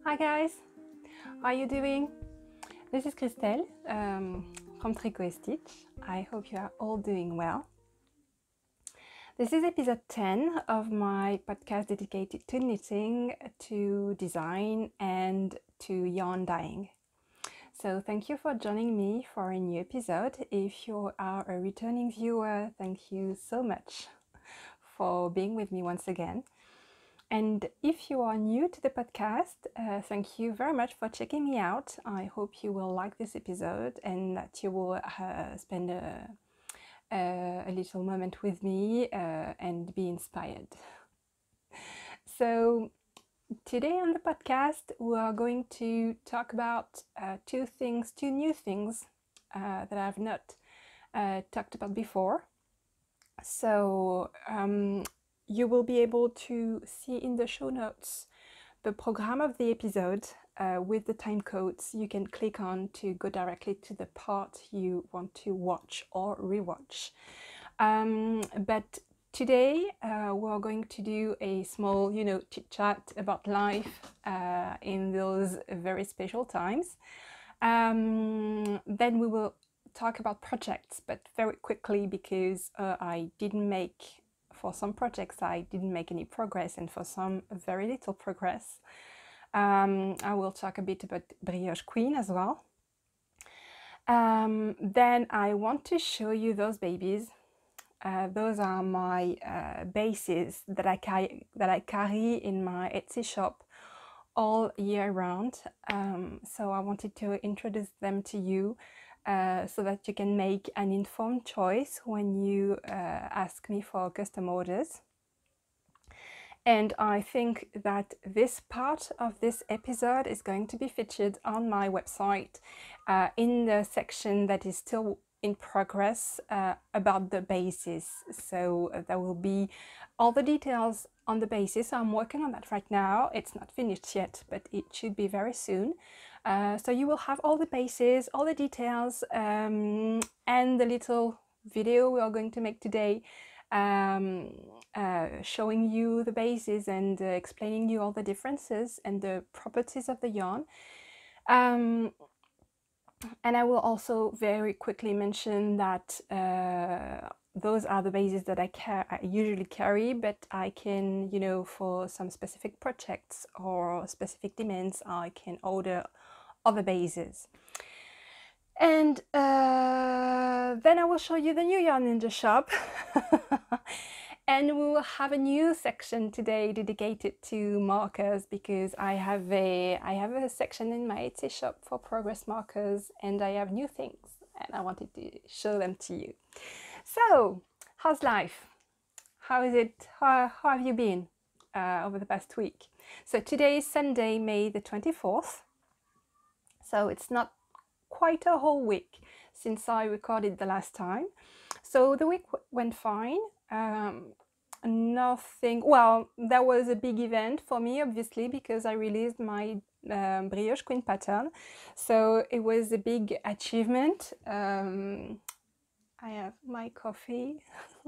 Hi guys, how are you doing? This is Christelle from Tricot Stitch. I hope you are all doing well. This is episode 10 of my podcast dedicated to knitting, to design and to yarn dyeing. So thank you for joining me for a new episode. If you are a returning viewer, thank you so much for being with me once again. And if you are new to the podcast, thank you very much for checking me out. I hope you will like this episode and that you will spend a little moment with me and be inspired. So today on the podcast, we are going to talk about two new things that I've not talked about before. So you will be able to see in the show notes the program of the episode with the time codes you can click on to go directly to the part you want to watch or rewatch. But today we're going to do a small, chit chat about life in those very special times. Then we will talk about projects, but very quickly because for some projects I didn't make any progress, and for some very little progress. I will talk a bit about Brioche Queen as well. Then I want to show you those babies. Those are my bases that I carry in my Etsy shop all year round. So I wanted to introduce them to you so that you can make an informed choice when you ask me for custom orders. And I think that this part of this episode is going to be featured on my website in the section that is still in progress about the bases. So there will be all the details on the bases. I'm working on that right now. It's not finished yet, but it should be very soon. So you will have all the bases, all the details, and the little video we are going to make today showing you the bases and explaining you all the differences and the properties of the yarn. And I will also very quickly mention that those are the bases that I usually carry, but I can, for some specific projects or specific demands, I can order other bases. And then I will show you the new yarn in the shop. And we will have a new section today dedicated to markers, because I have a section in my Etsy shop for progress markers, and I have new things and I wanted to show them to you. So, how's life? How is it? How have you been over the past week? So today is Sunday, May the 24th. So it's not quite a whole week since I recorded the last time. So the week went fine. Nothing, well, there was a big event for me, obviously, because I released my Brioche Queen pattern. So it was a big achievement. I have my coffee.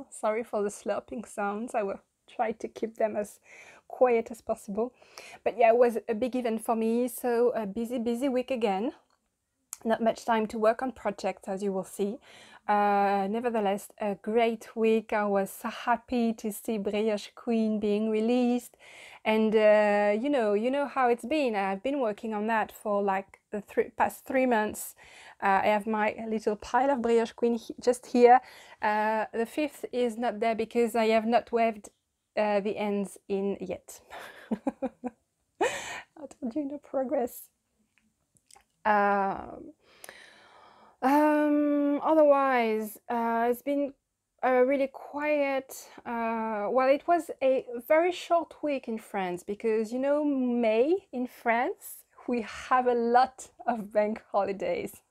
Sorry for the slurping sounds. I will try to keep them as quiet as possible. But yeah, it was a big event for me. So a busy week again. Not much time to work on projects, as you will see. Nevertheless, a great week. I was so happy to see Brioche Queen being released, and you know how it's been. I've been working on that for like the past 3 months. I have my little pile of Brioche Queen just here. The fifth is not there because I have not weaved the ends in yet. I told you, no progress. Otherwise, it's been really quiet. Well, it was a very short week in France because, May in France, we have a lot of bank holidays.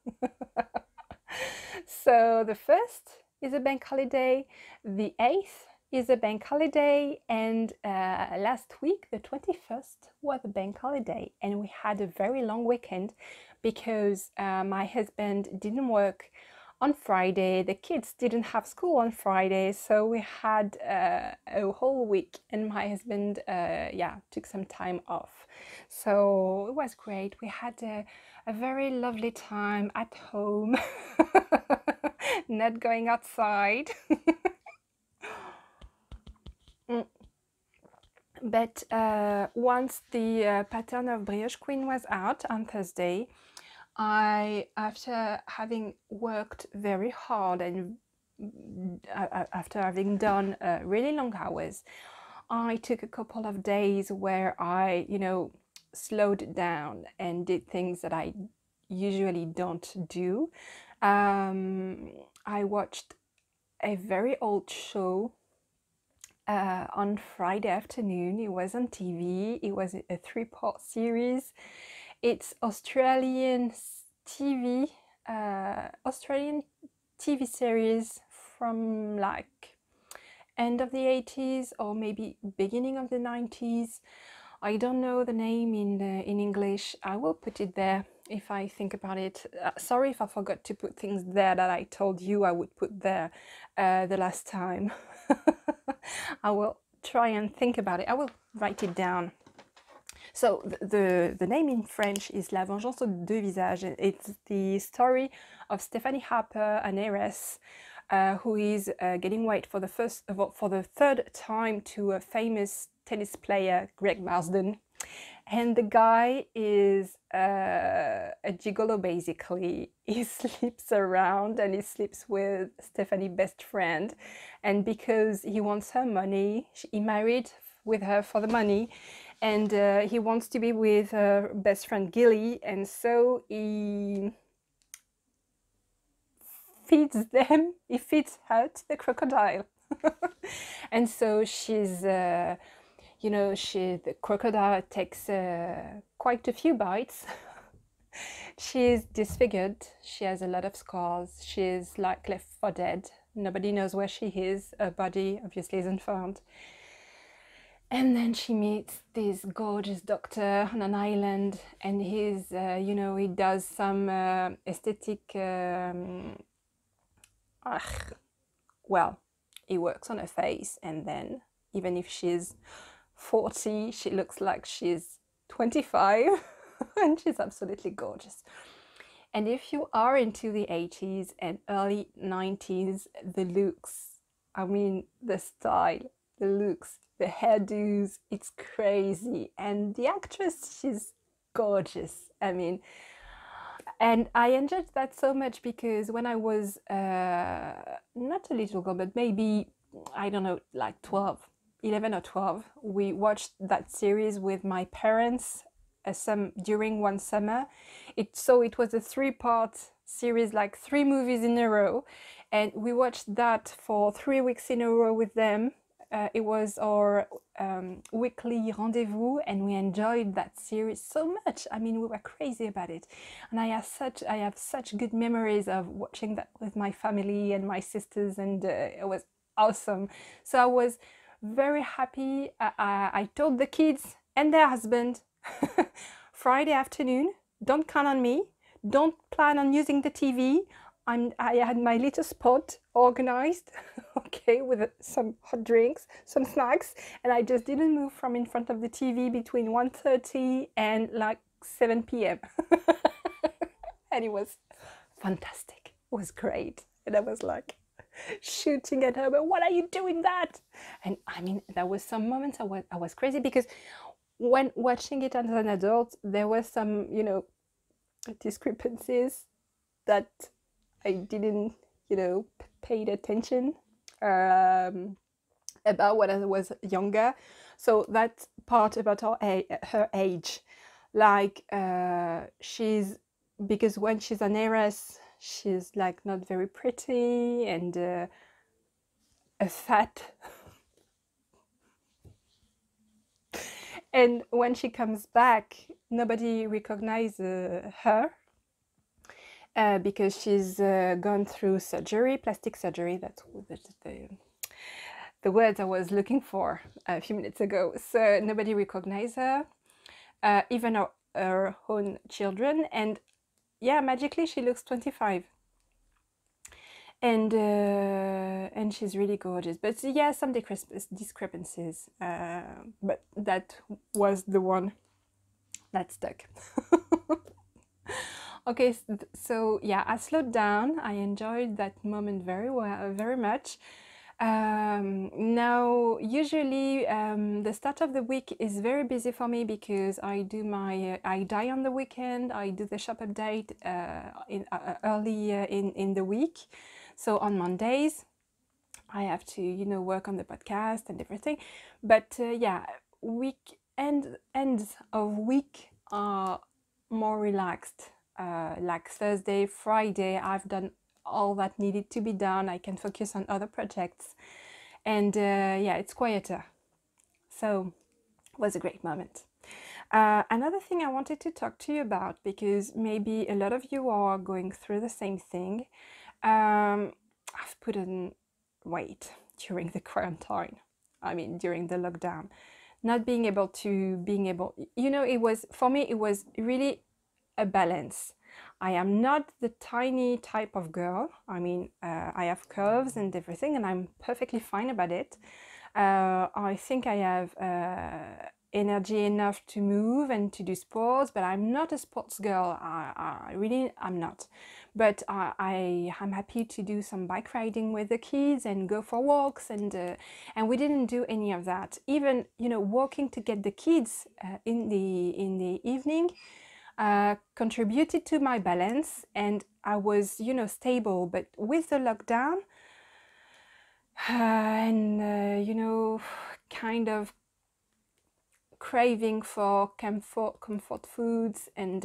So the 1st is a bank holiday, the 8th is a bank holiday, and last week, the 21st, was a bank holiday, and we had a very long weekend because my husband didn't work on Friday. The kids didn't have school on Friday, so we had a whole week, and my husband yeah, took some time off. So it was great. We had a very lovely time at home, not going outside. Mm. But once the pattern of Brioche Queen was out on Thursday, after having worked very hard and after having done really long hours, I took a couple of days where I, slowed down and did things that I usually don't do. I watched a very old show on Friday afternoon. It was on TV. It was a three-part series. It's Australian TV series from like end of the 80s or maybe beginning of the 90s. I don't know the name in English. I will put it there if I think about it. Sorry if I forgot to put things there that I told you I would put there the last time. I will try and think about it. I will write it down. So the name in French is La Vengeance aux deux visages. It's the story of Stephanie Harper, an heiress who is getting weight for the third time to a famous tennis player, Greg Marsden. And the guy is a gigolo, basically. He sleeps around and he sleeps with Stephanie's best friend. And because he wants her money, he married with her for the money. And he wants to be with her best friend Gilly. And so he feeds her to the crocodile. And so she's... the crocodile takes quite a few bites. She's disfigured. She has a lot of scars. She's like left for dead. Nobody knows where she is. Her body obviously isn't found. And then she meets this gorgeous doctor on an island, and he's, he does some aesthetic. He works on her face, and then even if she's 40, she looks like she's 25 and she's absolutely gorgeous. And if you are into the 80s and early 90s, the looks, the style, the looks, the hairdos, it's crazy. And the actress, she's gorgeous. And I enjoyed that so much because when I was not a little girl, but maybe, I don't know, like 11 or 12, we watched that series with my parents during one summer. It was a three-part series, like 3 movies in a row, and we watched that for 3 weeks in a row with them. It was our weekly rendezvous, and we enjoyed that series so much. We were crazy about it, and I have such good memories of watching that with my family and my sisters, and it was awesome. So I was very happy. I told the kids and their husband, Friday afternoon, don't count on me, don't plan on using the TV. I had my little spot organized, okay, with some hot drinks, some snacks, and I just didn't move from in front of the TV between 1:30 and like 7 p.m. And it was fantastic. It was great. And I was like shooting at her, but what are you doing that? And there was some moments I was crazy because when watching it as an adult, there were some, discrepancies that I didn't, paid attention about when I was younger. So that part about her age, like because when she's an heiress, she's like not very pretty and a fat. And when she comes back, nobody recognizes her because she's gone through surgery, plastic surgery. That's the words I was looking for a few minutes ago. So nobody recognizes her, even her own children. And yeah, magically she looks 25. and she's really gorgeous. But yeah, some discrepancies, but that was the one that stuck. Okay, so yeah, I slowed down. I enjoyed that moment very well, very much. Now, usually the start of the week is very busy for me because I do my I die on the weekend. I do the shop update early in the week. So on Mondays, I have to, you know, work on the podcast and everything. But yeah, ends of week are more relaxed. Like Thursday, Friday, I've done all that needed to be done. I can focus on other projects, and yeah, it's quieter. So it was a great moment. Another thing I wanted to talk to you about, because maybe a lot of you are going through the same thing. I've put on weight during the quarantine. I mean, during the lockdown. Not being able, you know, it was, for me, it was really a balance. I am not the tiny type of girl. I mean, I have curves and everything, and I'm perfectly fine about it. I think I have energy enough to move and to do sports, but I'm not a sports girl. I'm not. But I am happy to do some bike riding with the kids and go for walks, and we didn't do any of that. Even, you know, walking to get the kids in the evening contributed to my balance, and I was, you know, stable. But with the lockdown and you know, kind of craving for comfort foods, and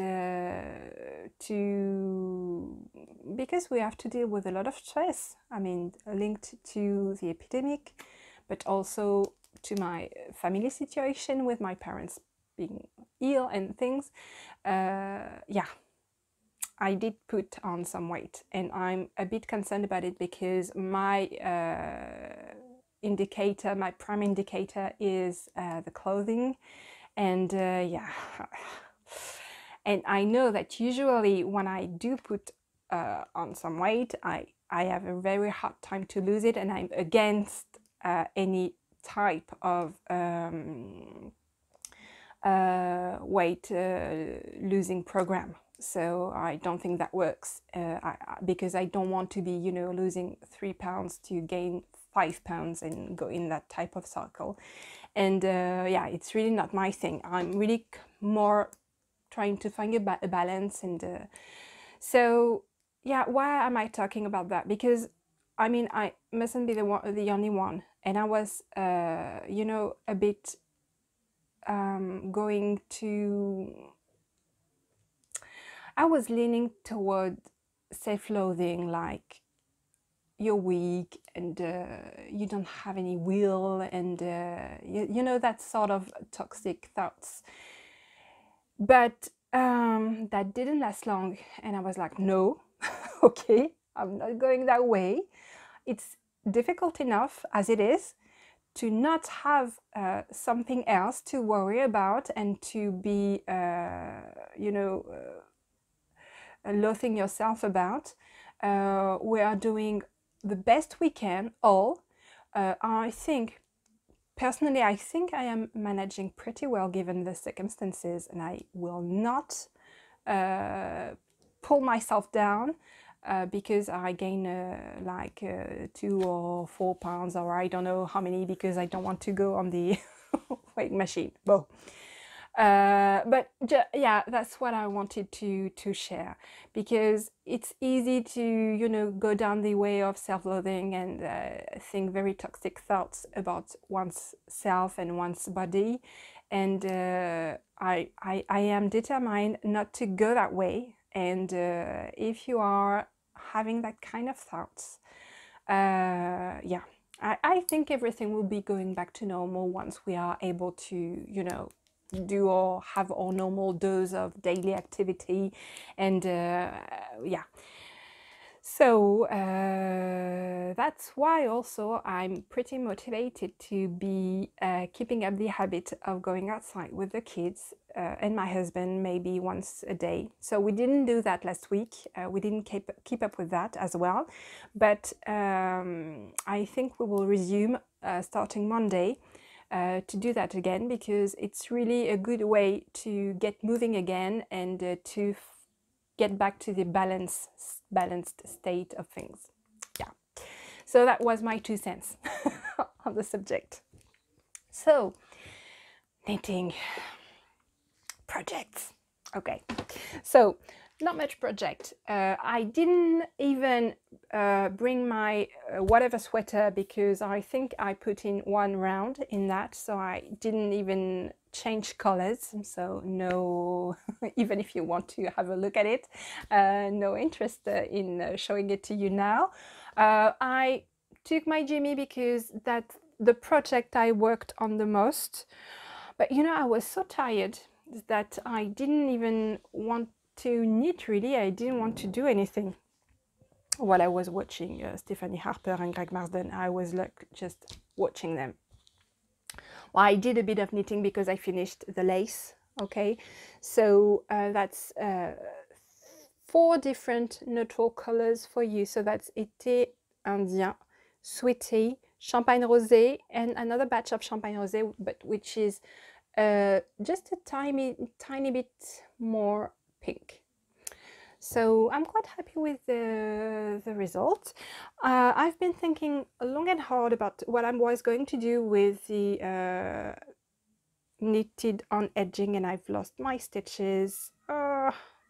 because we have to deal with a lot of stress, I mean, linked to the epidemic, but also to my family situation with my parents being ill and things. Yeah, I did put on some weight, and I'm a bit concerned about it because my indicator, my prime indicator is the clothing, and yeah, and I know that usually when I do put on some weight, I have a very hard time to lose it, and I'm against any type of weight losing program. So I don't think that works because I don't want to be, you know, losing 3 pounds to gain 5 pounds and go in that type of cycle. And yeah, it's really not my thing. I'm really more trying to find a balance. And so yeah, why am I talking about that? Because I mean, I mustn't be the only one. And I was, you know, a bit going to, I was leaning toward self-loathing, like you're weak and you don't have any will, and you know, that sort of toxic thoughts. But that didn't last long, and I was like, no, okay, I'm not going that way. It's difficult enough as it is to not have something else to worry about and to be, you know, loathing yourself about. We are doing the best we can all. I think, personally, I think I am managing pretty well given the circumstances, and I will not pull myself down because I gain like 2 or 4 pounds, or I don't know how many, because I don't want to go on the weight machine. Well, but yeah, that's what I wanted to share, because it's easy to, you know, go down the way of self-loathing and think very toxic thoughts about one's self and one's body, and I am determined not to go that way. And if you are having that kind of thoughts, yeah, I think everything will be going back to normal once we are able to, you know, do or have our normal dose of daily activity. And yeah, So that's why also I'm pretty motivated to be keeping up the habit of going outside with the kids and my husband maybe once a day. So we didn't do that last week. We didn't keep up with that as well. But I think we will resume starting Monday to do that again, because it's really a good way to get moving again and to get back to the balanced state of things. Yeah, so that was my 2 cents on the subject. So knitting projects. Okay, so not much project. I didn't even bring my whatever sweater, because I think I put in 1 round in that, so I didn't even change colors. So no, even if you want to have a look at it, no interest in showing it to you now. I took my Jimmy because that's the project I worked on the most. But you know, I was so tired that I didn't even want to knit really. I didn't want to do anything while I was watching Stephanie Harper and Greg Marsden. I was like just watching them. Well, I did a bit of knitting because I finished the lace. Okay, so that's 4 different neutral colors for you. So that's Été Indien, Sweetie, Champagne Rosé, and another batch of Champagne Rosé, but which is just a tiny bit more pink. So I'm quite happy with the result. I've been thinking long and hard about what I was going to do with the knitted on edging, and I've lost my stitches.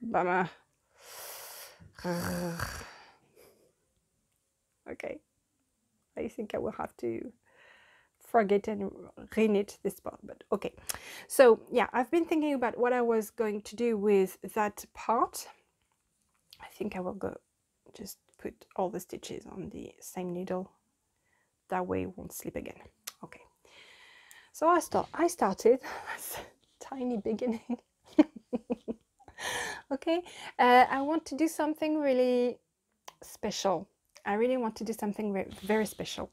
Bummer. Okay, I think I will have to forget and re-knit this part, but okay. So yeah, I've been thinking about what I was going to do with that part. I think I will go just put all the stitches on the same needle, that way it won't slip again. Okay, so I started that's a tiny beginning. Okay, I want to do something really special. I really want to do something very special.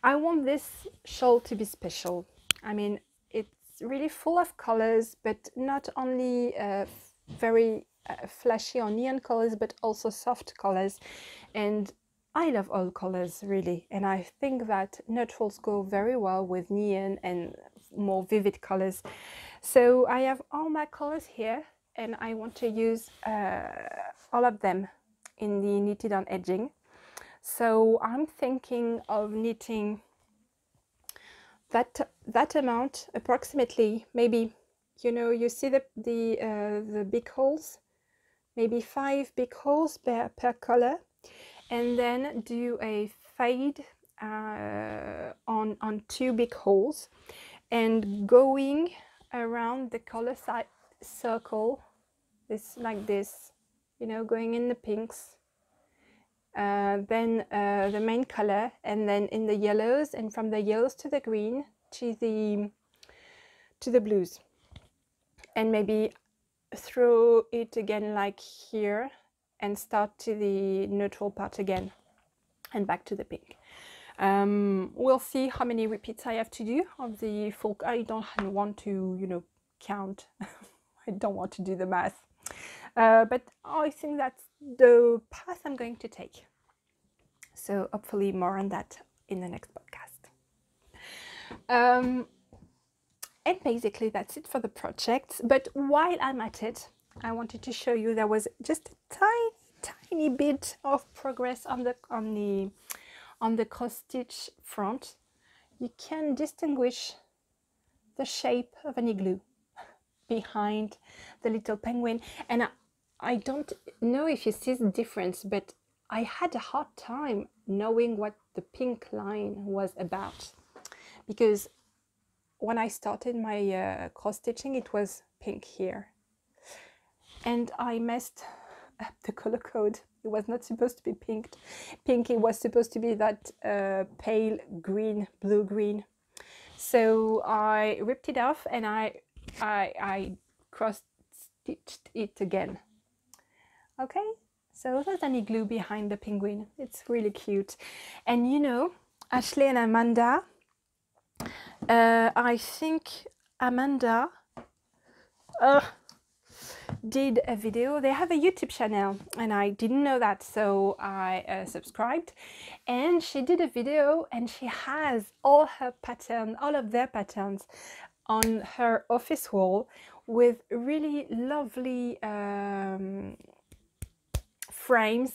I want this shawl to be special. I mean, it's really full of colors, but not only very flashy or neon colors, but also soft colors. And I love all colors really, and I think that neutrals go very well with neon and more vivid colors. So I have all my colors here, and I want to use all of them in the knitted on edging. So I'm thinking of knitting that amount approximately. Maybe, you know, you see the big holes, maybe 5 big holes per color, and then do a fade on 2 big holes, and going around the color circle, this like this, you know, going in the pinks, then the main color, and then in the yellows, and from the yellows to the green to the blues, and maybe throw it again like here and start to the neutral part again and back to the pink. We'll see how many repeats I have to do of the full. I don't want to, you know, count. I don't want to do the math, but I think that's the path I'm going to take. So hopefully more on that in the next podcast. And basically that's it for the project. But while I'm at it, I wanted to show you there was just a tiny bit of progress on the cross stitch front. You can distinguish the shape of an igloo behind the little penguin, and I don't know if you see the difference, but I had a hard time knowing what the pink line was about, because when I started my cross stitching it was pink here, and I messed up the color code. It was not supposed to be pink. It was supposed to be that pale green, blue green. So I ripped it off and I cross stitched it again. Okay, So there's an igloo behind the penguin. It's really cute. And you know, Ashley and Amanda, I think Amanda did a video. They have a YouTube channel and I didn't know that, so I subscribed, and she did a video and she has all her pattern, all of their patterns on her office wall with really lovely frames.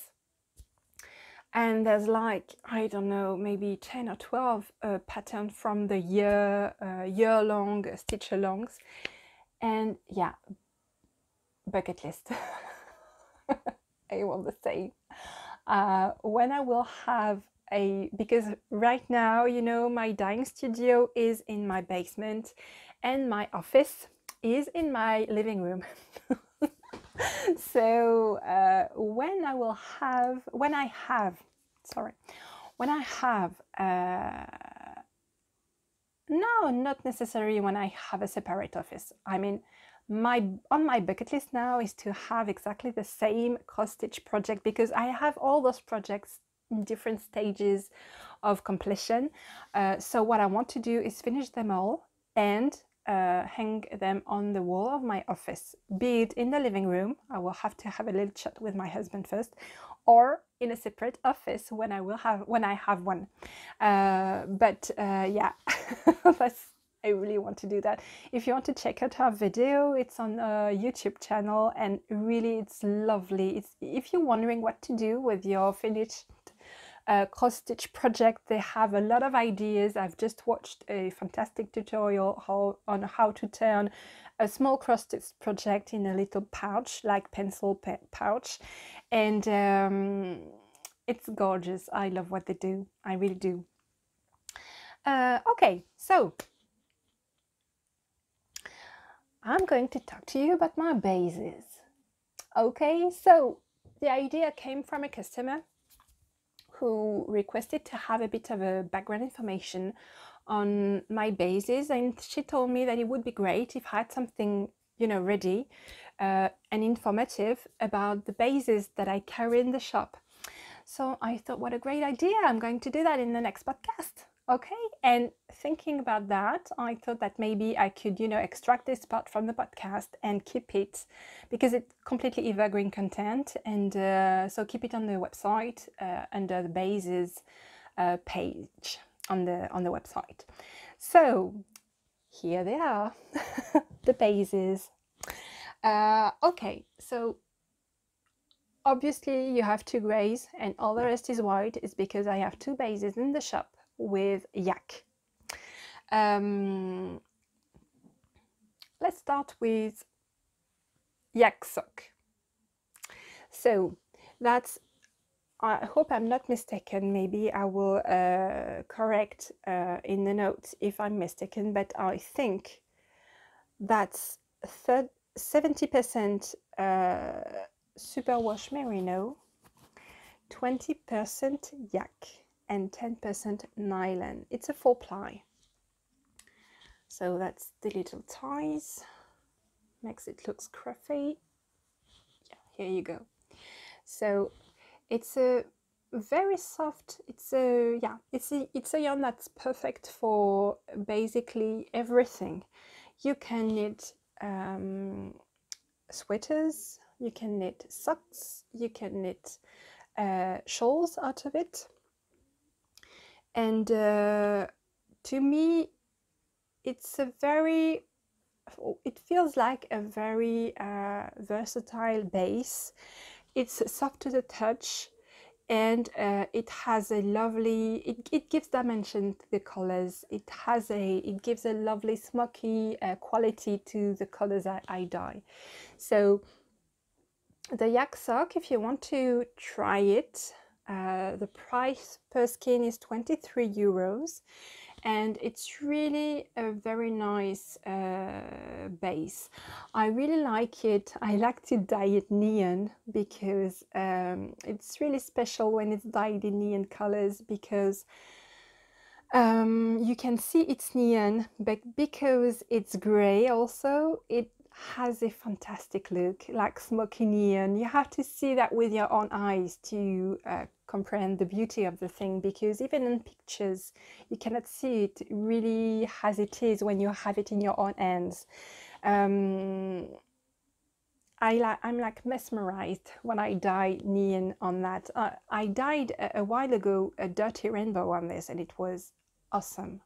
And there's like, I don't know, maybe 10 or 12 patterns from the year-long stitch alongs. And yeah, bucket list. I want the same. When I will have because right now, you know, my dyeing studio is in my basement and my office is in my living room. So when I have no, not necessarily when I have a separate office. I mean, on my bucket list now is to have exactly the same cross-stitch project, because I have all those projects in different stages of completion. So what I want to do is finish them all and hang them on the wall of my office, be it in the living room. I will have to have a little chat with my husband first, or in a separate office when I have one. Yeah, I really want to do that. If you want to check out our video, it's on a YouTube channel, and really it's lovely. If you're wondering what to do with your finished cross-stitch project, they have a lot of ideas. I've just watched a fantastic tutorial on how to turn a small cross-stitch project in a little pouch, like pencil pouch, and it's gorgeous. I love what they do. I really do. Okay, so I'm going to talk to you about my bases. Okay, so the idea came from a customer who requested to have a bit of a background information on my bases, and she told me that it would be great if I had something, you know, ready and informative about the bases that I carry in the shop. So I thought, what a great idea. I'm going to do that in the next podcast. Okay, and thinking about that, I thought that maybe I could, you know, extract this part from the podcast and keep it, because it's completely evergreen content, and so keep it on the website under the bases page on the website. So here they are, the bases. Okay, so obviously you have two grays and all the rest is white. Is because I have two bases in the shop with yak. Let's start with Yak Sock. So that's, I hope I'm not mistaken, maybe I will correct in the notes if I'm mistaken, but I think that's 70% superwash merino, 20% yak, and 10% nylon. It's a 4-ply. So that's the little ties. Makes it look scruffy. Yeah, here you go. So it's a very soft, it's a yarn that's perfect for basically everything. You can knit sweaters, you can knit socks, you can knit shawls out of it. And to me, it feels like a very versatile base. It's soft to the touch, and it has a lovely, it gives dimension to the colors. It gives a lovely smoky quality to the colors I dye. So the Yak Sock, if you want to try it, the price per skein is 23 euros, and it's really a very nice base. I really like it. I like to dye it neon because it's really special when it's dyed in neon colors, because you can see it's neon, but because it's gray also, it has a fantastic look, like smoky neon. You have to see that with your own eyes to comprehend the beauty of the thing, because even in pictures you cannot see it really as it is when you have it in your own hands. I'm like mesmerized when I dye neon on that. I dyed a while ago a dirty rainbow on this, and it was awesome,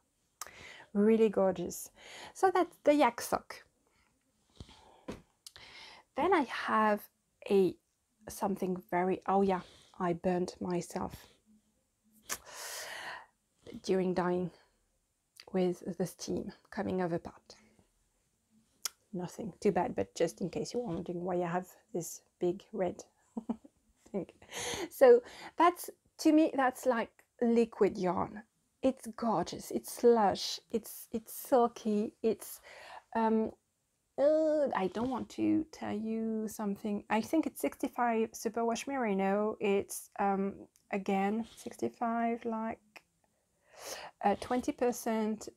really gorgeous. So that's the Yak Sock. Then I have something very, oh yeah, I burnt myself during dyeing with the steam coming over pot. Nothing too bad, but just in case you're wondering why I have this big red thing. So that's, to me, that's like liquid yarn. It's gorgeous, it's lush, it's silky, it's I don't want to tell you something. I think it's 65 superwash merino. It's again 65, like 20%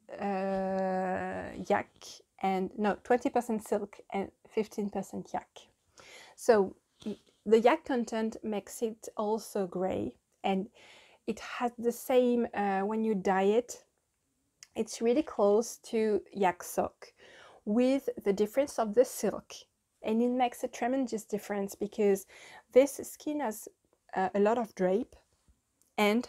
yak, and no, 20% silk and 15% yak. So the yak content makes it also gray, and it has the same when you dye it. It's really close to Yak Sock, with the difference of the silk, and it makes a tremendous difference because this skin has a lot of drape and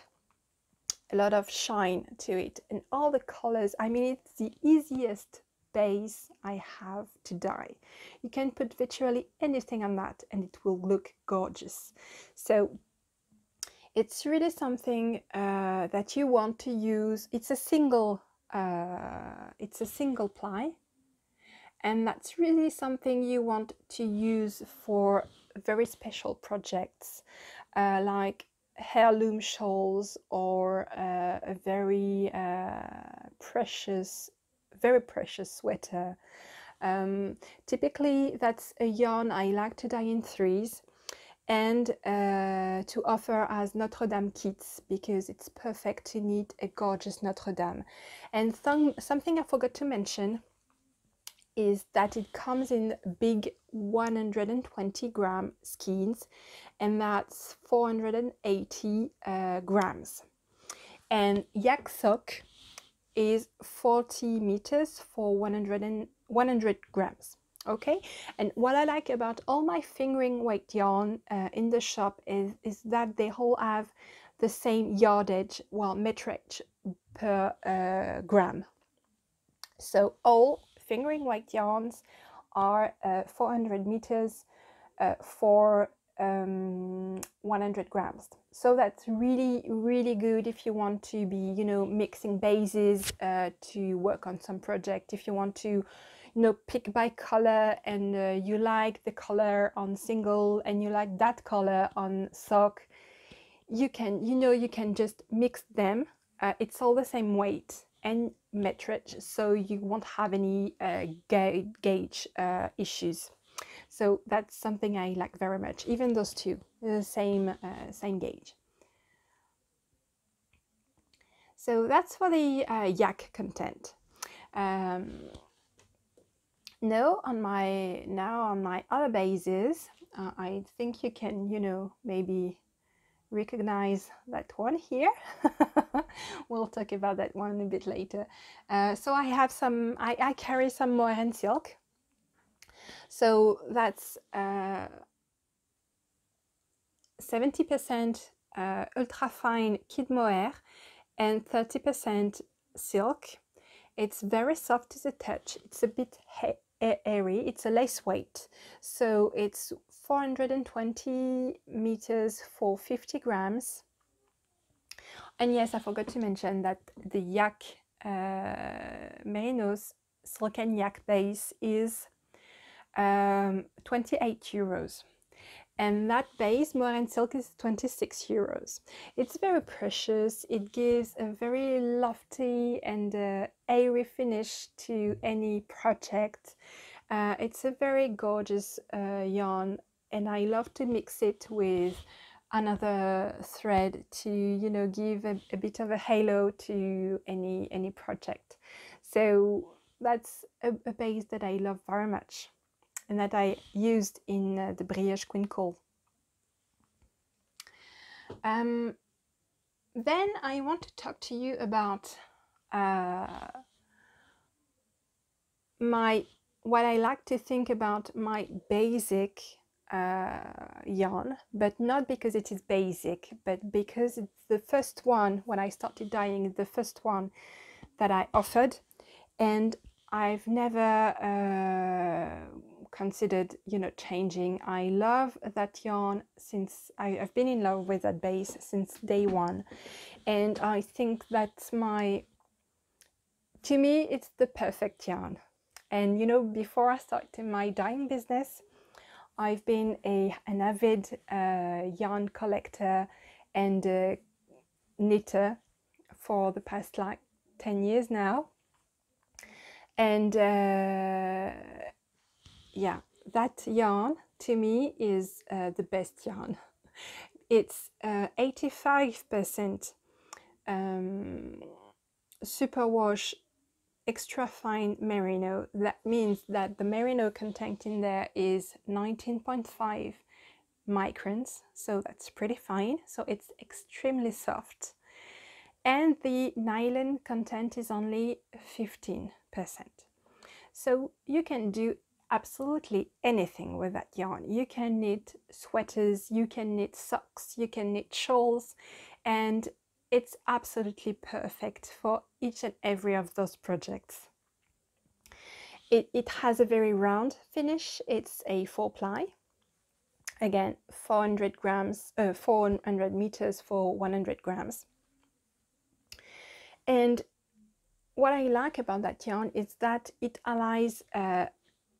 a lot of shine to it, and all the colors. I mean, it's the easiest base I have to dye. You can put virtually anything on that and it will look gorgeous. So it's really something that you want to use. It's a single ply, and that's really something you want to use for very special projects, like heirloom shawls, or a very precious sweater. Typically that's a yarn I like to dye in threes, and to offer as Notre Dame kits, because it's perfect to knit a gorgeous Notre Dame. And something I forgot to mention is that it comes in big 120 gram skeins, and that's 480 grams. And Yak Sock is 40 meters for 100 grams. Okay, and what I like about all my fingering weight yarn in the shop is that they all have the same yardage, well, metrage per gram. So all fingering weight yarns are 400 meters for 100 grams. So that's really good if you want to be, you know, mixing bases to work on some project. If you want to, you know, pick by color, and you like the color on single and you like that color on sock, you can, you know, you can just mix them. It's all the same weight and metrage, so you won't have any gauge issues. So that's something I like very much. Even those two, the same gauge. So that's for the yak content. Now on my other bases, I think you can, you know, maybe recognize that one here. We'll talk about that one a bit later. So I have some, I carry some mohair silk. So that's 70% ultra fine kid mohair and 30% silk. It's very soft to the touch. It's a bit airy. It's a lace weight. So it's 420 meters for 50 grams. And yes, I forgot to mention that the Yak Merino's Silken Yak base is 28 euros. And that base, mohair silk, is 26 euros. It's very precious. It gives a very lofty and airy finish to any project. It's a very gorgeous yarn, and I love to mix it with another thread to, you know, give a bit of a halo to any project. So that's a base that I love very much. and that I used in the Brioche Quinkle. Then I want to talk to you about what I like to think about my basic yarn, but not because it is basic, but because it's the first one when I started dyeing, the first one that I offered, and I've never considered, you know, changing. I love that yarn since I've been in love with that base since day one, and I think that's to me, it's the perfect yarn. And you know, before I started my dyeing business, I've been an avid yarn collector and knitter for the past like 10 years now. And yeah, that yarn to me is the best yarn. It's 85% superwash extra fine merino. That means that the merino content in there is 19.5 microns, so that's pretty fine, so it's extremely soft, and the nylon content is only 15%. So you can do absolutely anything with that yarn. You can knit sweaters, you can knit socks, you can knit shawls, and it's absolutely perfect for each and every of those projects. It has a very round finish. It's a 4-ply. Again, 400 meters for 100 grams. And what I like about that yarn is that it allows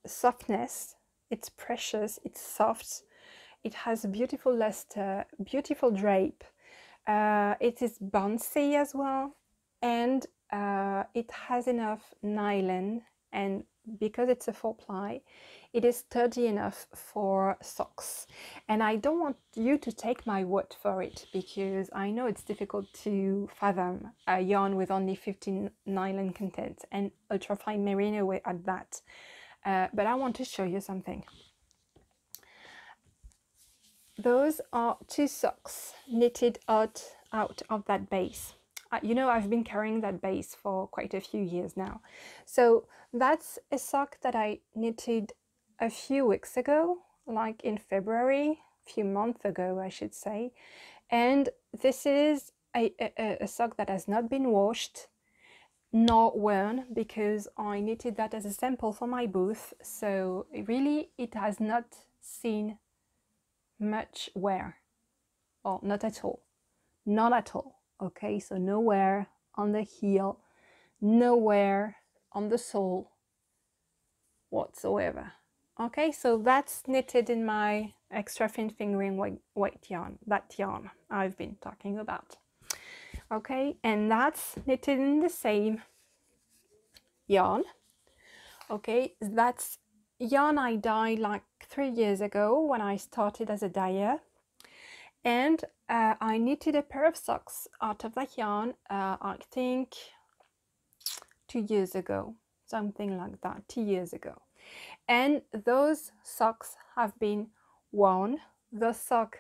softness. It's precious, it's soft, it has a beautiful luster, beautiful drape. It is bouncy as well, and it has enough nylon, and because it's a 4-ply, it is sturdy enough for socks. And I don't want you to take my word for it, because I know it's difficult to fathom a yarn with only 15 nylon content and ultrafine merino at that. But I want to show you something. Those are 2 socks knitted out of that base. You know, I've been carrying that base for quite a few years now. So that's a sock that I knitted a few weeks ago, like in February, a few months ago, I should say. And this is a sock that has not been washed nor worn, because I knitted that as a sample for my booth. So really, it has not seen much wear, or not at all, not at all. Okay, so no wear on the heel, no wear on the sole whatsoever. Okay, so that's knitted in my extra thin fingering white yarn, that yarn I've been talking about. Okay, and that's knitted in the same yarn. Okay, that's yarn I dyed like 3 years ago when I started as a dyer, and I knitted a pair of socks out of that yarn, I think 2 years ago, something like that, 2 years ago. And those socks have been worn. Those socks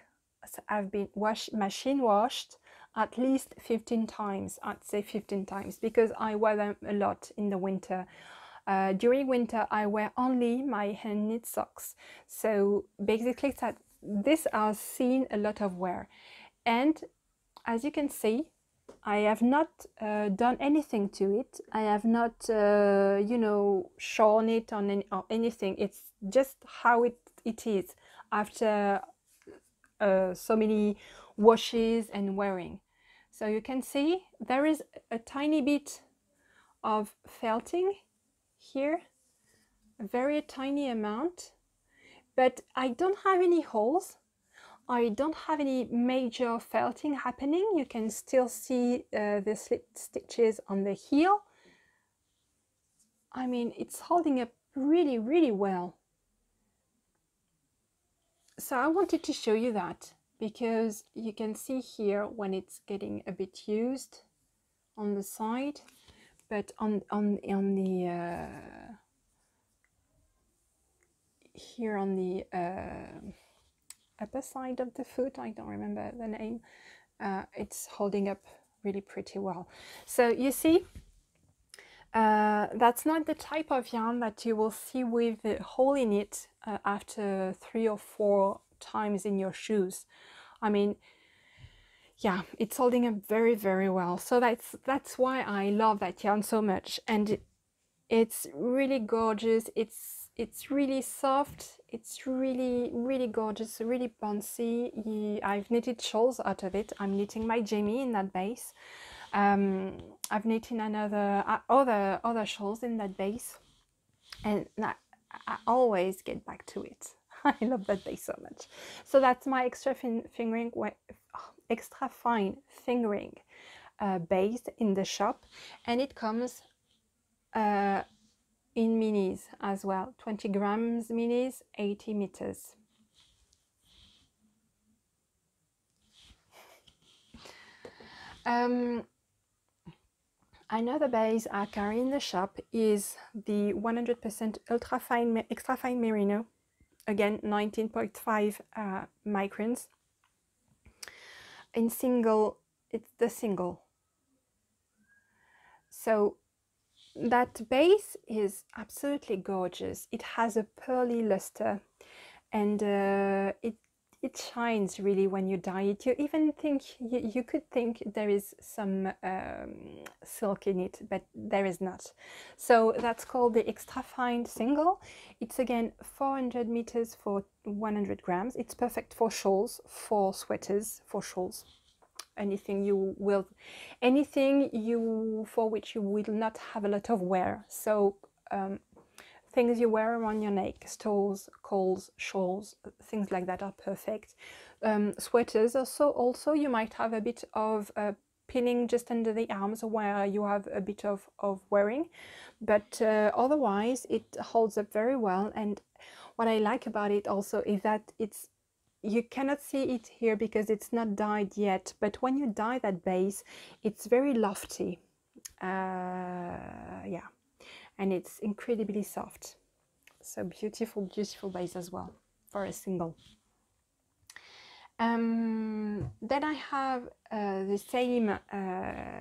have been machine washed at least 15 times, I'd say 15 times, because I wear them a lot in the winter. During winter, I wear only my hand knit socks. So basically, this has seen a lot of wear. And as you can see, I have not done anything to it. I have not, you know, shorn it on or anything. It's just how it is after so many washes and wearing. So you can see there is a tiny bit of felting here, a very tiny amount, but I don't have any holes. I don't have any major felting happening. You can still see the slit stitches on the heel. I mean, it's holding up really, really well. So I wanted to show you that, because you can see here when it's getting a bit used on the side, but on the here on the upper side of the foot. I don't remember the name. It's holding up really pretty well. So you see, that's not the type of yarn that you will see with a hole in it after 3 or 4 times in your shoes. I mean, yeah, it's holding up very, very well. So that's why I love that yarn so much. And it's really gorgeous. It's really soft. It's really, really gorgeous, really bouncy. I've knitted shawls out of it. I'm knitting my Jamie in that base. I've knitted other shawls in that base, and I always get back to it. I love that base so much. So that's my extra fine fingering base in the shop, and it comes in minis as well, 20 grams minis, 80 meters. Another base I carry in the shop is the 100% extra fine merino, again 19.5 microns. In single, it's the single. So that base is absolutely gorgeous. It has a pearly luster, and it shines really when you dye it. You even think you could think there is some silk in it, but there is not. So that's called the extra fine single. It's again 400 meters for 100 grams. It's perfect for shawls, for sweaters, for shawls. Anything for which you will not have a lot of wear. So things you wear around your neck, stoles, colls, shawls, things like that are perfect. Sweaters also you might have a bit of pinning just under the arms where you have a bit of wearing, but otherwise it holds up very well. And what I like about it also is that you cannot see it here because it's not dyed yet, but when you dye that base, it's very lofty. Yeah, and it's incredibly soft. So beautiful, beautiful base as well for a single. Then I have the same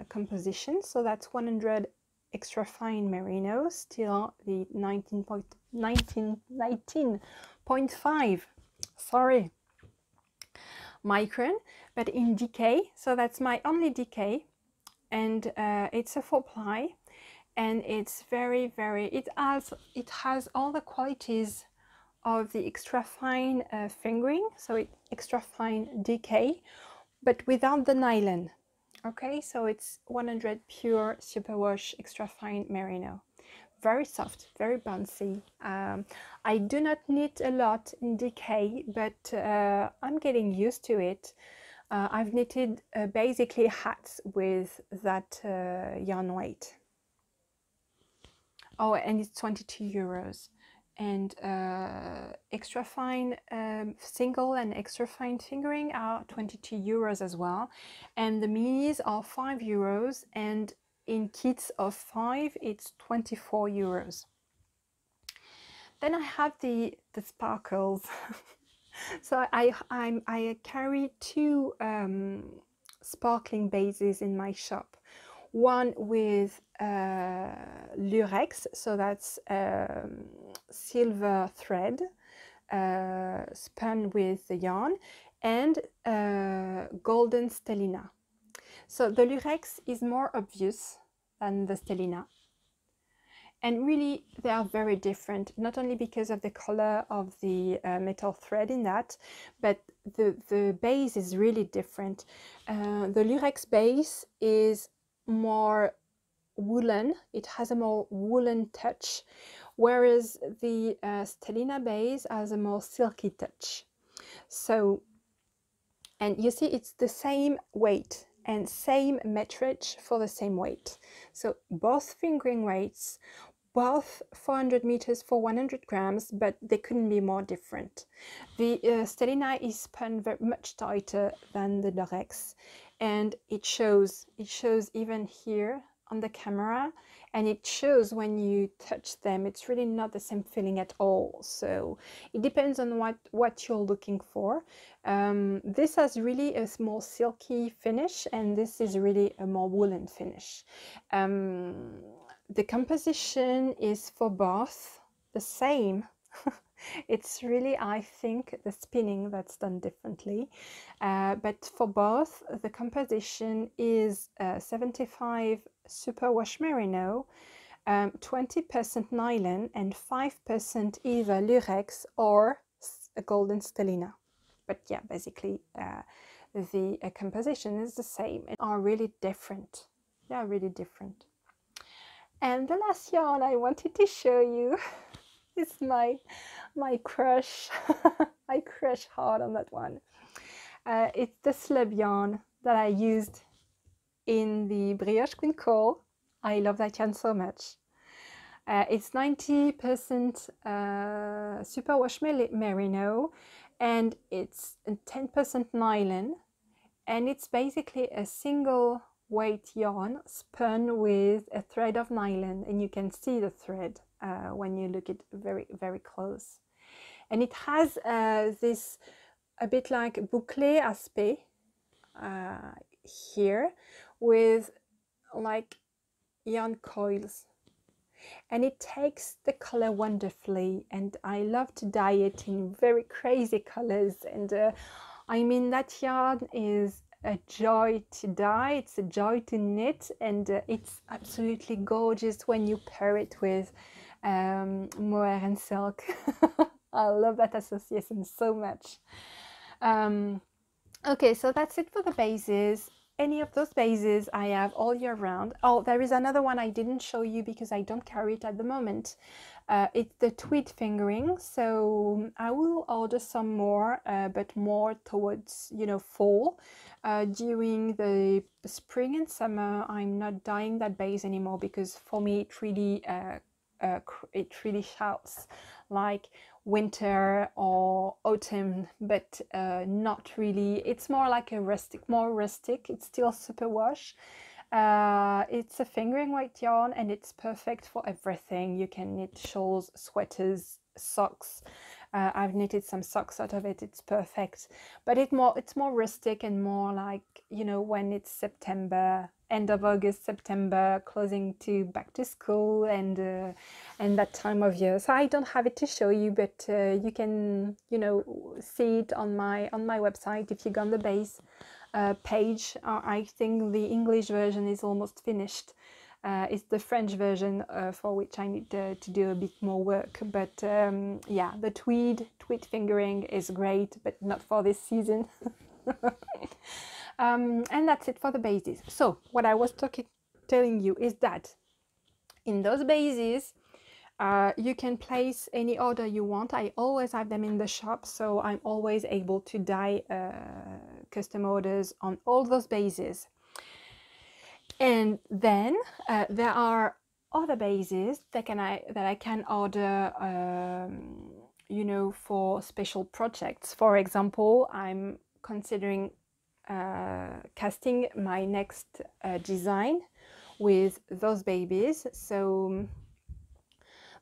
composition, so that's 100 extra fine merino, still the 19.5, sorry, micron, but in DK. So that's my only DK, and it's a 4-ply, and it's very, very, it has all the qualities of the extra fine fingering, so it's extra fine DK, but without the nylon. Okay, so it's 100 pure superwash extra fine merino. Very soft, very bouncy. I do not knit a lot in DK, but I'm getting used to it. I've knitted basically hats with that yarn weight. Oh, and it's 22 euros. And extra fine single and extra fine fingering are 22 euros as well. And the minis are 5 euros, and in kits of 5 it's 24 euros. Then I have the sparkles. So I carry 2 sparkling bases in my shop. One with lurex, so that's silver thread spun with the yarn, and golden stellina. So the lurex is more obvious than the stellina, and really they are very different, not only because of the color of the metal thread in that, but the base is really different. The lurex base is more woolen, it has a more woolen touch, whereas the Stellina base has a more silky touch. So, and you see it's the same weight and same metrage for the same weight. So both fingering weights, both 400 meters for 100 grams, but they couldn't be more different. The Stellina is spun very much tighter than the lurex, and it shows even here on the camera, and it shows when you touch them. It's really not the same feeling at all. So it depends on what you're looking for. This has really a more silky finish, and this is really a more woolen finish. The composition is for both the same. It's really, I think, the spinning that's done differently. But for both, the composition is 75 superwash merino, 20% nylon, and 5% either lurex or a golden stellina. But yeah, basically the composition is the same and are really different. They are really different. And the last yarn I wanted to show you is my crush. I crush hard on that one. It's the slub yarn that I used in the Brioche Queen Call. I love that yarn so much. It's 90% superwash merino, and it's 10% nylon, and it's basically a single weight yarn spun with a thread of nylon, and you can see the thread when you look at it very, very close. And it has this a bit like bouclé aspect here with like yarn coils, and it takes the color wonderfully, and I love to dye it in very crazy colors. And I mean, that yarn is a joy to dye, it's a joy to knit, and it's absolutely gorgeous when you pair it with mohair and silk. I love that association so much. Okay, so that's it for the bases. Any of those bases I have all year round. Oh, there is another one I didn't show you because I don't carry it at the moment. It's the tweed fingering. So I will order some more, but more towards, you know, fall. During the spring and summer, I'm not dyeing that base anymore because for me it really shouts like winter or autumn, but not really. It's more like a more rustic. It's still superwash. It's a fingering weight yarn, and it's perfect for everything. You can knit shawls, sweaters, socks. I've knitted some socks out of it. It's perfect, but it's more rustic and more like, you know, when it's September, end of August, September, closing to back to school, and that time of year. So I don't have it to show you, but you can, you know, see it on my website if you go on the base page. I think the English version is almost finished. It's the French version for which I need to do a bit more work. But yeah, the tweed fingering is great, but not for this season. And that's it for the bases. So what I was telling you is that in those bases, you can place any order you want. I always have them in the shop, so I'm always able to dye custom orders on all those bases. And then there are other bases that I can order, you know, for special projects. For example, I'm considering casting my next design with those babies. So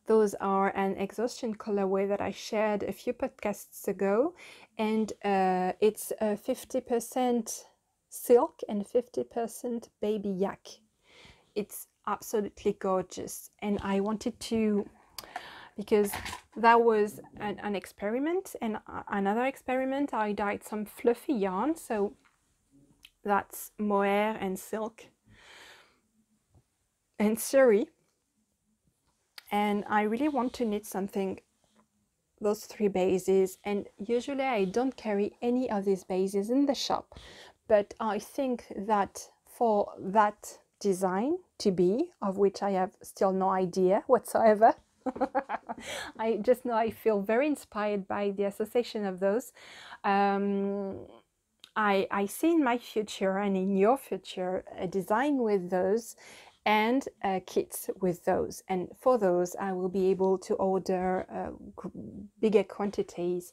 those are an exhaustion colorway that I shared a few podcasts ago, and it's 50% silk and 50% baby yak. It's absolutely gorgeous, and I wanted to, because that was an experiment, and another experiment, I dyed some fluffy yarn. So that's mohair and silk and suri, and I really want to knit something, those three bases. And usually I don't carry any of these bases in the shop, but I think that for that design to be, of which I have still no idea whatsoever, I just know I feel very inspired by the association of those. I see in my future and in your future a design with those and kits with those, and for those I will be able to order bigger quantities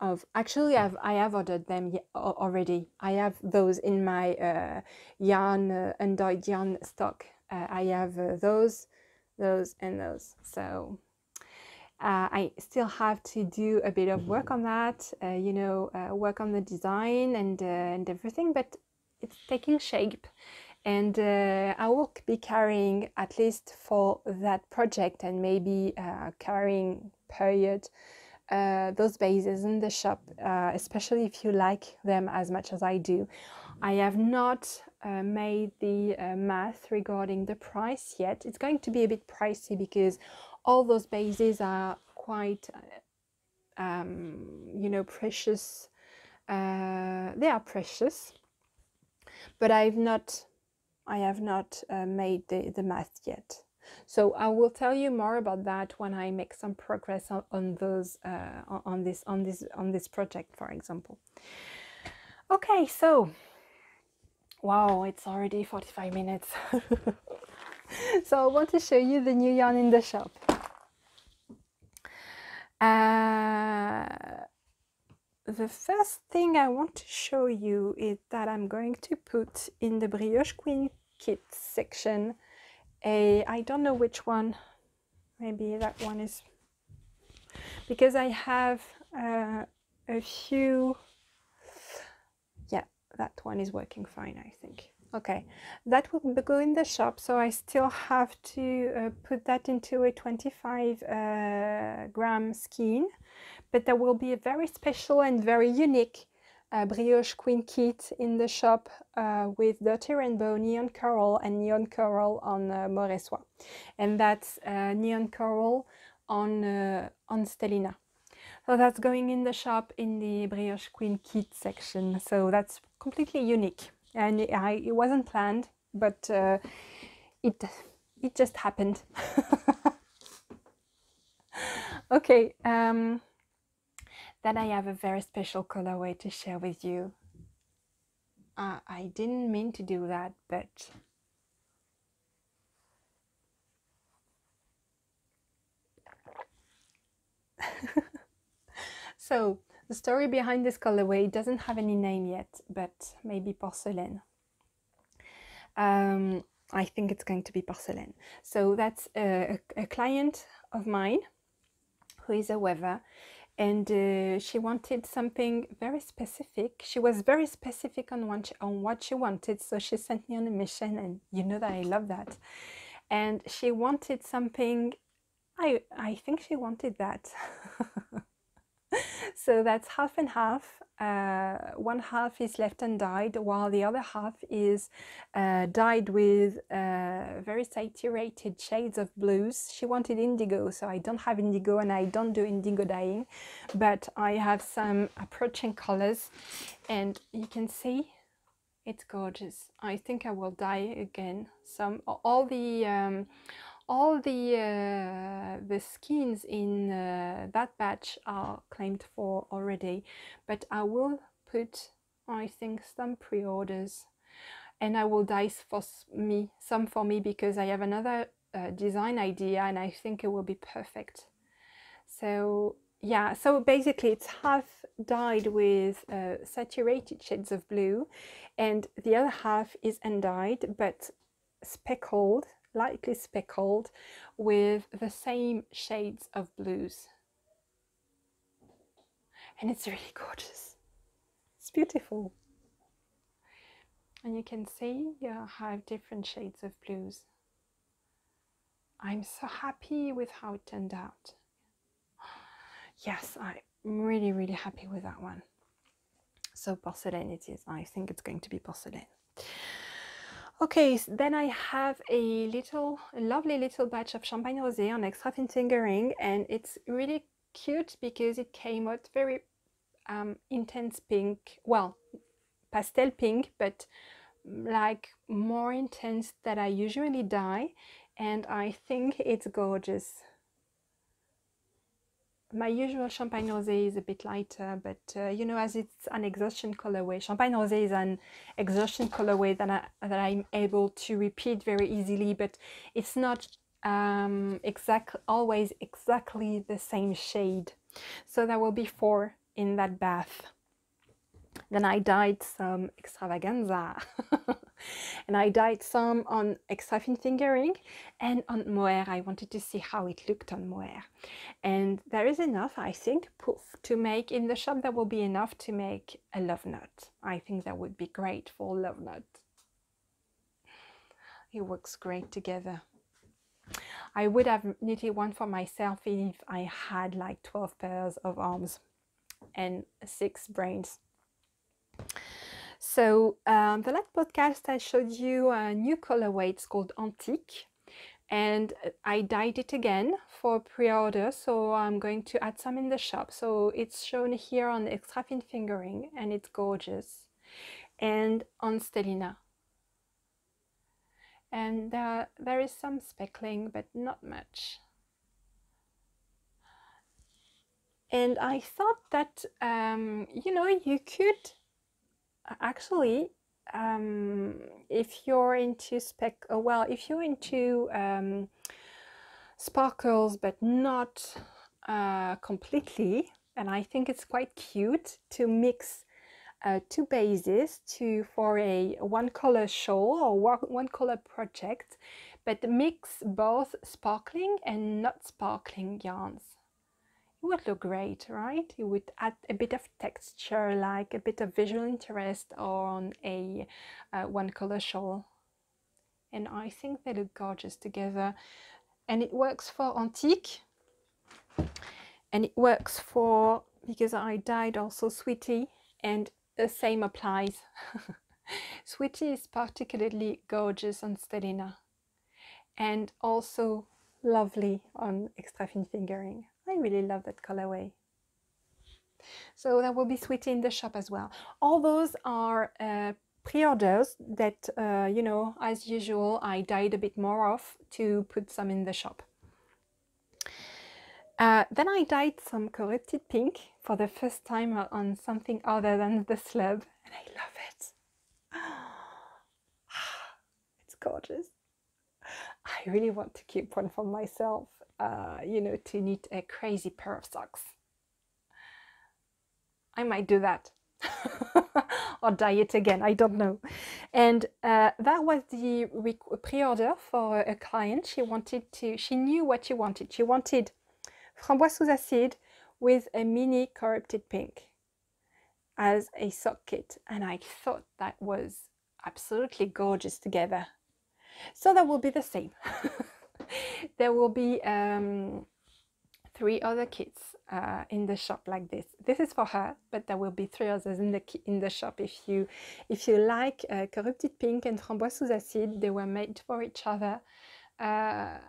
of, actually I have ordered them already. I have those in my yarn, undyed yarn stock. I have those, and those. So I still have to do a bit of work on that, you know, work on the design and everything, but it's taking shape. And I will be carrying, at least for that project and maybe carrying period, those bases in the shop, especially if you like them as much as I do. I have not made the math regarding the price yet. It's going to be a bit pricey because all those bases are quite, you know, precious. They are precious, but I have not made the math yet. So I will tell you more about that when I make some progress on those on this project, for example. Okay, so wow, it's already 45 minutes. So I want to show you the new yarn in the shop. The first thing I want to show you is that I'm going to put in the Brioche Queen kit section I don't know which one, maybe that one is, because I have a few, yeah, that one is working fine, I think. Okay, that will go in the shop, so I still have to put that into a 25 gram skein, but there will be a very special and very unique Brioche Queen kit in the shop with Dirty Rainbow, Neon Coral, and Neon Coral on Moressois, and that's Neon Coral on Stellina. So that's going in the shop in the Brioche Queen kit section. So that's completely unique, and it wasn't planned, but it just happened. Okay. Then I have a very special colorway to share with you. I didn't mean to do that, but so the story behind this colorway doesn't have any name yet, but maybe porcelain. I think it's going to be porcelain. So that's a client of mine who is a weaver, and she wanted something very specific. She was very specific on what she wanted, so she sent me on a mission, and you know that I love that. And she wanted something, I think she wanted that. So that's half and half. One half is left undyed, while the other half is dyed with very saturated shades of blues. She wanted indigo, so I don't have indigo and I don't do indigo dyeing, but I have some approaching colors, and you can see it's gorgeous. I think I will dye again some. All the skeins in that batch are claimed for already, but I will put, I think, some pre-orders, and I will dye some for me because I have another design idea and I think it will be perfect. So yeah, so basically it's half dyed with saturated shades of blue, and the other half is undyed but speckled, lightly speckled with the same shades of blues, and it's really gorgeous. It's beautiful, and you can see you have different shades of blues. I'm so happy with how it turned out. Yes, I'm really happy with that one. So porcelain it is. I think it's going to be porcelain. Okay, so then I have a lovely little batch of champagne rosé on extra thin fingering, and it's really cute because it came out very intense pink, well, pastel pink, but like more intense than I usually dye, and I think it's gorgeous. My usual champagne rosé is a bit lighter, but you know, as it's an exhaustion colorway, champagne rosé is an exhaustion colorway that I'm able to repeat very easily, but it's not always exactly the same shade. So there will be 4 in that bath. Then I dyed some extravaganza and I dyed some on extra thin fingering and on mohair. I wanted to see how it looked on mohair. And there is enough, I think, to make in the shop. There will be enough to make a love knot. I think that would be great for love knot. It works great together. I would have knitted one for myself if I had like 12 pairs of arms and 6 brains. So the last podcast I showed you a new colorway. It's called Antique, and I dyed it again for pre-order, so I'm going to add some in the shop. So it's shown here on extra thin fingering and it's gorgeous, and on Stellina. And there is some speckling, but not much. And I thought that you know, you could actually, if you're into if you're into sparkles but not completely, and I think it's quite cute to mix 2 bases for a one color shawl or one color project, but mix both sparkling and not sparkling yarns. It would look great, right? It would add a bit of texture, like a bit of visual interest on a one color shawl. And I think they look gorgeous together. And it works for Antique. And it works for, because I dyed also Sweetie, and the same applies. Sweetie is particularly gorgeous on Stellina. And also lovely on extra thin fingering. I really love that colorway. So there will be Sweetie in the shop as well. All those are pre-orders that, you know, as usual, I dyed a bit more of to put some in the shop. Then I dyed some corrupted pink for the first time on something other than the slub, and I love it. It's gorgeous. I really want to keep one for myself, you know, to knit a crazy pair of socks. I might do that. Or dye it again, I don't know. And that was the pre-order for a client. She knew what she wanted. She wanted framboise sous acide with a mini corrupted pink as a sock kit, and I thought that was absolutely gorgeous together. So that will be the same. There will be 3 other kits in the shop like this. This is for her, but there will be 3 others in the shop. If you like corrupted pink and framboise sous acide, they were made for each other. Yeah,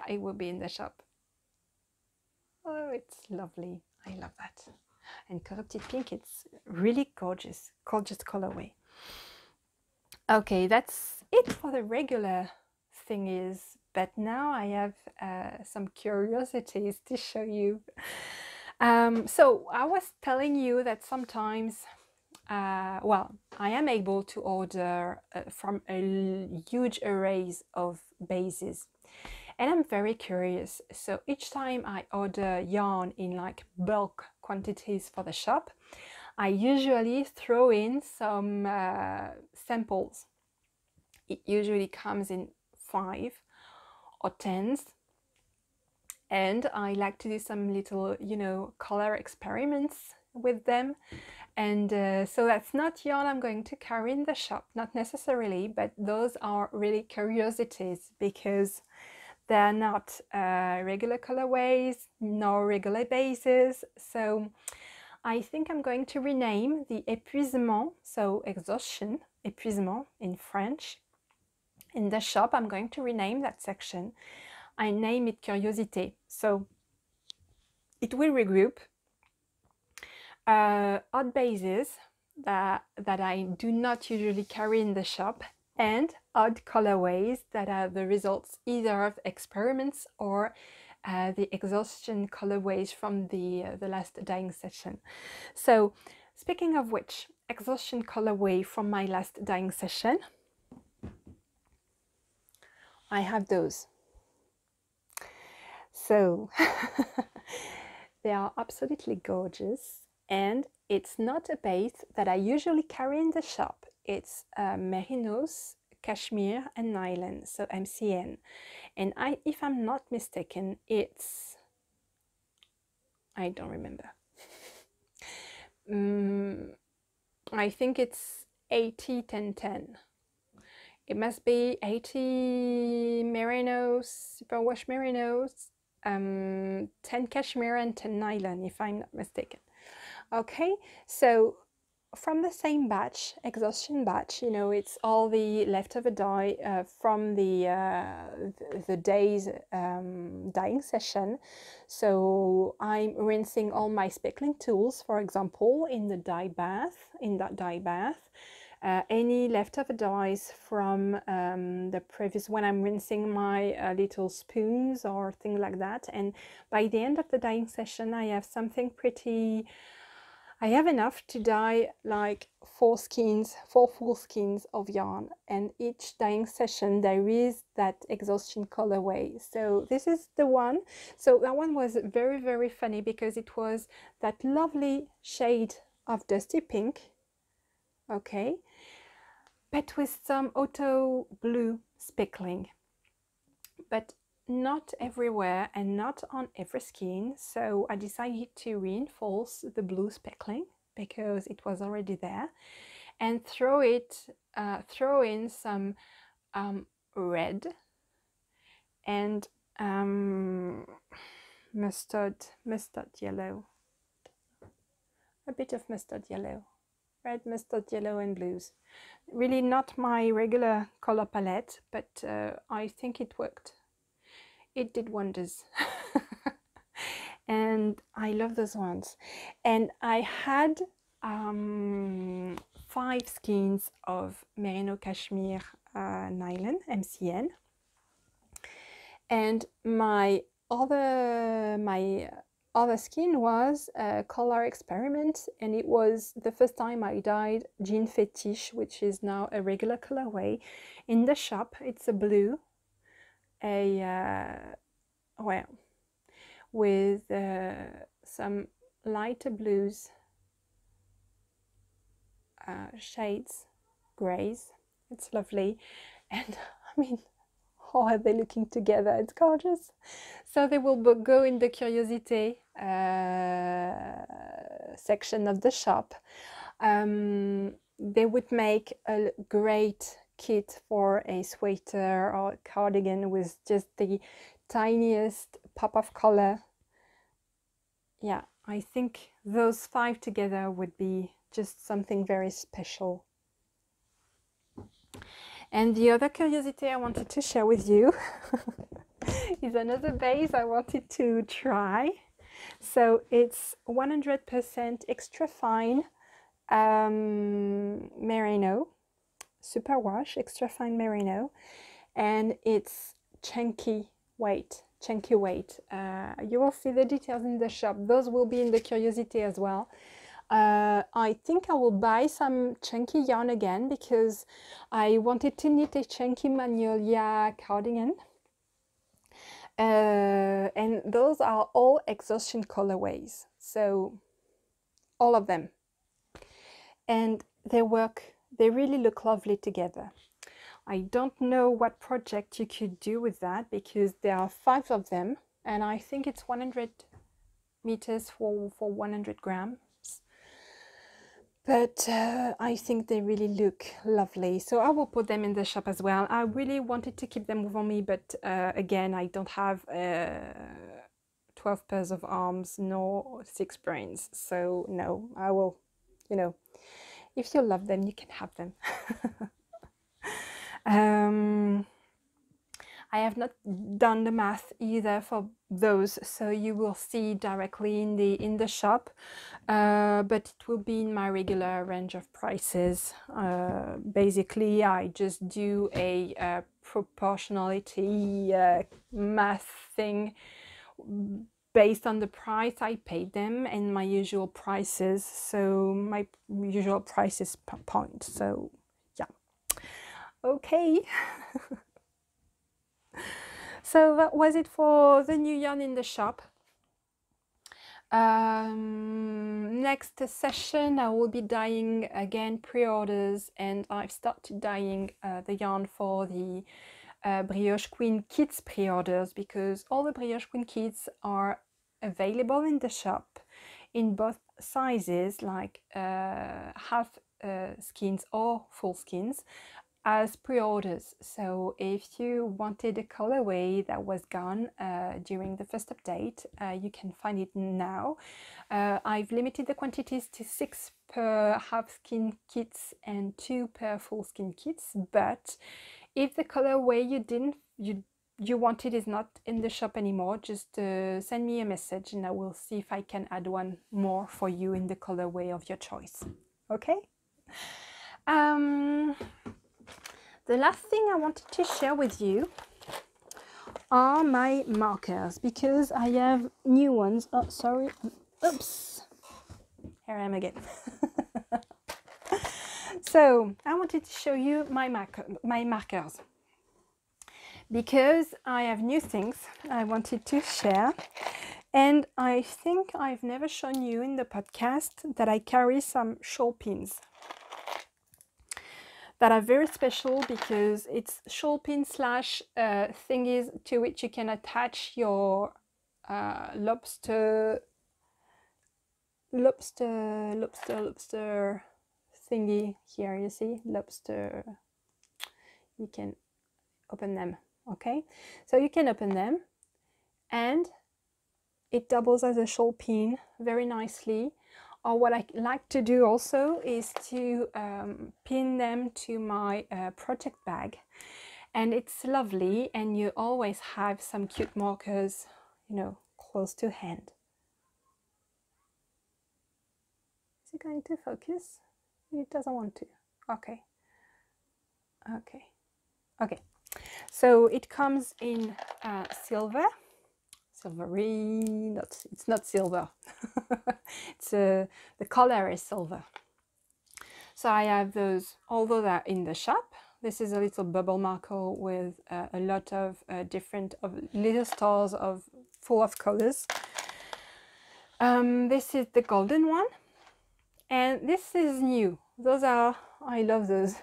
it will be in the shop. Oh, it's lovely. I love that. And corrupted pink, it's really gorgeous, gorgeous colorway. Okay, that's it for the regular thingies, but now I have some curiosities to show you. So I was telling you that sometimes, well, I am able to order from a huge array of bases. And I'm very curious. So each time I order yarn in like bulk quantities for the shop, I usually throw in some samples. It usually comes in 5 or 10s. And I like to do some little, you know, color experiments with them. And so that's not yarn I'm going to carry in the shop, not necessarily, but those are really curiosities because they're not regular colorways, nor regular bases. So I think I'm going to rename the épuisement, so exhaustion, épuisement in French. In the shop, I'm going to rename that section. I name it Curiosité. So it will regroup odd bases that I do not usually carry in the shop, and odd colorways that are the results either of experiments or the exhaustion colorways from the last dyeing session. So speaking of which, exhaustion colorway from my last dyeing session, I have those. So they are absolutely gorgeous. and it's not a base that I usually carry in the shop. It's Merinos, Cashmere and Nylon, so MCN. And if I'm not mistaken, it's, I don't remember. I think it's 80, 10, 10. It must be 80 Merinos, superwash Merinos, 10 Cashmere and 10 Nylon, if I'm not mistaken. Okay, so from the same batch, exhaustion batch, you know, it's all the leftover dye from the day's dyeing session. So I'm rinsing all my speckling tools, for example, in the dye bath, in that dye bath. Any leftover dyes from the previous, when I'm rinsing my little spoons or things like that. And by the end of the dyeing session, I have something pretty, I have enough to dye like 4 full skeins of yarn, and each dyeing session there is that exhaustion colorway. So this is the one. So that one was very, very funny because it was that lovely shade of dusty pink, okay, but with some auto blue speckling, but not everywhere and not on every skein. So I decided to reinforce the blue speckling because it was already there, and throw in some red and mustard yellow, a bit of mustard yellow, red, mustard yellow and blues. Really not my regular color palette, but I think it worked. It did wonders. And I love those ones. And I had 5 skeins of Merino Cashmere Nylon, MCN. And my other skein was a color experiment, and it was the first time I dyed Jean Fetish, which is now a regular colorway in the shop. It's a blue, well, with some lighter blues, shades, grays. It's lovely, and I mean, how are they looking together? It's gorgeous. So they will go in the curiosity section of the shop. They would make a great kit for a sweater or a cardigan with just the tiniest pop of color. Yeah, I think those 5 together would be just something very special. And the other curiosity I wanted to share with you is another base I wanted to try. So it's 100% extra fine merino, superwash extra fine merino, and it's chunky weight. You will see the details in the shop. Those will be in the curiosity as well. I think I will buy some chunky yarn again because I wanted to knit a chunky magnolia cardigan. And those are all exhaustion colorways, so all of them. And they really look lovely together. I don't know what project you could do with that because there are 5 of them, and I think it's 100 meters for 100 grams. But I think they really look lovely, so I will put them in the shop as well. I really wanted to keep them for me, but again, I don't have 12 pairs of arms nor 6 brains, so no, I will, you know, if you love them, you can have them. I have not done the math either for those, so you will see directly in the shop, but it will be in my regular range of prices. Basically, I just do a proportionality math thing based on the price I paid them and my usual prices. So my usual price is per point. So yeah, okay. So that was it for the new yarn in the shop. Next session I will be dyeing again pre-orders, and I've started dyeing the yarn for the Brioche Queen Kids pre-orders, because all the Brioche Queen Kids are available in the shop in both sizes, like half skins or full skins, as pre-orders. So if you wanted a colorway that was gone during the first update, you can find it now. I've limited the quantities to 6 per half skin kits and 2 per full skin kits, but if the colorway you wanted is not in the shop anymore, just send me a message and I will see if I can add one more for you in the colorway of your choice. Okay? The last thing I wanted to share with you are my markers, because I have new ones. Oh, sorry. Oops. Here I am again. So I wanted to show you my markers, because I have new things I wanted to share. And I think I've never shown you in the podcast that I carry some shawl pins that are very special, because it's shawl pin slash thingies to which you can attach your lobster thingy here. You see, lobster, you can open them. Okay, so you can open them and it doubles as a shawl pin very nicely. Or what I like to do also is to pin them to my project bag, and it's lovely, and you always have some cute markers, you know, close to hand. Is it going to focus? It doesn't want to. Okay. Okay. Okay. So it comes in silver. Silvery, it's not silver. It's the color is silver. So I have those, although they're in the shop. This is a little bubble marker with a lot of different little stars full of colors. This is the golden one, and this is new. Those are, I love those.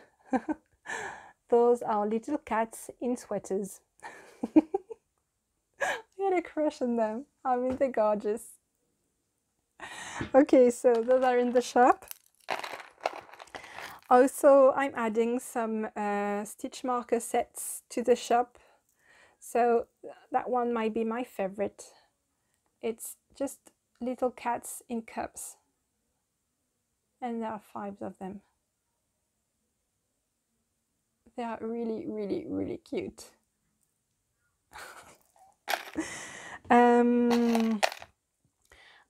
Those are little cats in sweaters. I had a crush on them. I mean, they're gorgeous. Okay, so those are in the shop. Also, I'm adding some stitch marker sets to the shop. So that one might be my favorite. It's just little cats in cups. And there are 5 of them. They are really, really, really cute.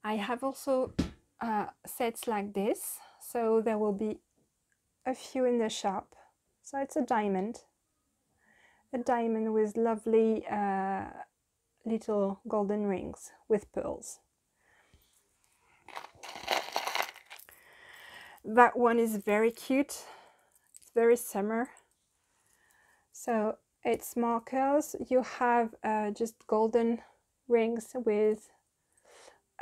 I have also sets like this, so there will be a few in the shop. So it's a diamond with lovely little golden rings with pearls. That one is very cute. It's very summer. So it's markers. You have just golden rings with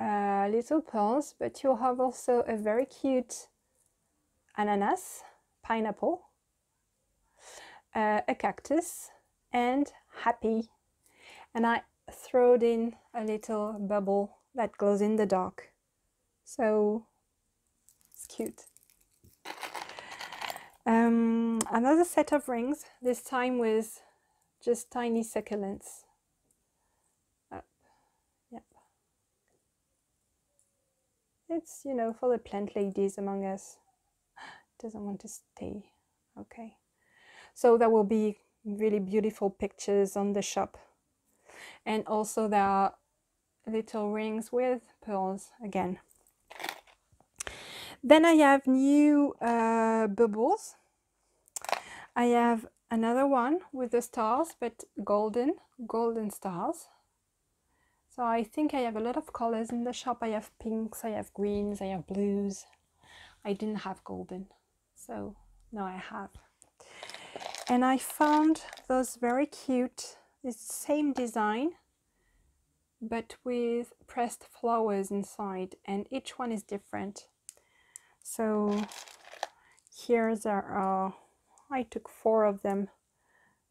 little pearls, but you have also a very cute ananas, pineapple, a cactus, and happy. And I throwed in a little bubble that glows in the dark. So it's cute. Another set of rings, this time with just tiny succulents. Yep. It's, you know, for the plant ladies among us. Doesn't want to stay. Okay. So there will be really beautiful pictures on the shop. And also there are little rings with pearls again. Then I have new bubbles. I have another one with the stars, but golden stars. So I think I have a lot of colors in the shop. I have pinks, I have greens, I have blues. I didn't have golden, so now I have. And I found those very cute, this same design, but with pressed flowers inside, and each one is different. So here there are, I took 4 of them,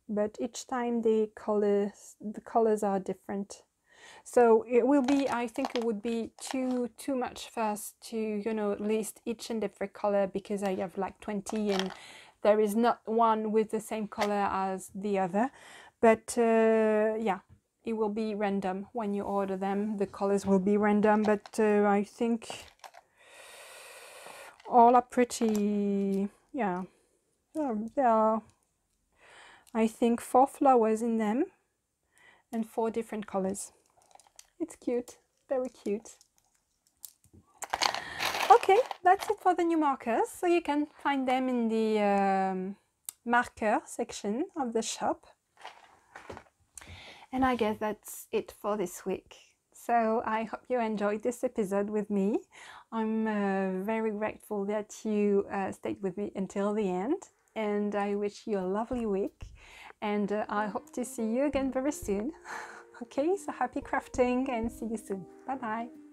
but each time the colors are different. So it will be, I think it would be too much first to, you know, list each and every color, because I have like 20 and there is not one with the same color as the other. But yeah, it will be random when you order them. The colors will be random, but I think all are pretty, yeah. There are, I think, 4 flowers in them and 4 different colors. It's cute, very cute. Okay, that's it for the new markers. So you can find them in the marker section of the shop. And I guess that's it for this week. So I hope you enjoyed this episode with me. I'm very grateful that you stayed with me until the end. And I wish you a lovely week. And I hope to see you again very soon. Okay, so happy crafting and see you soon. Bye bye.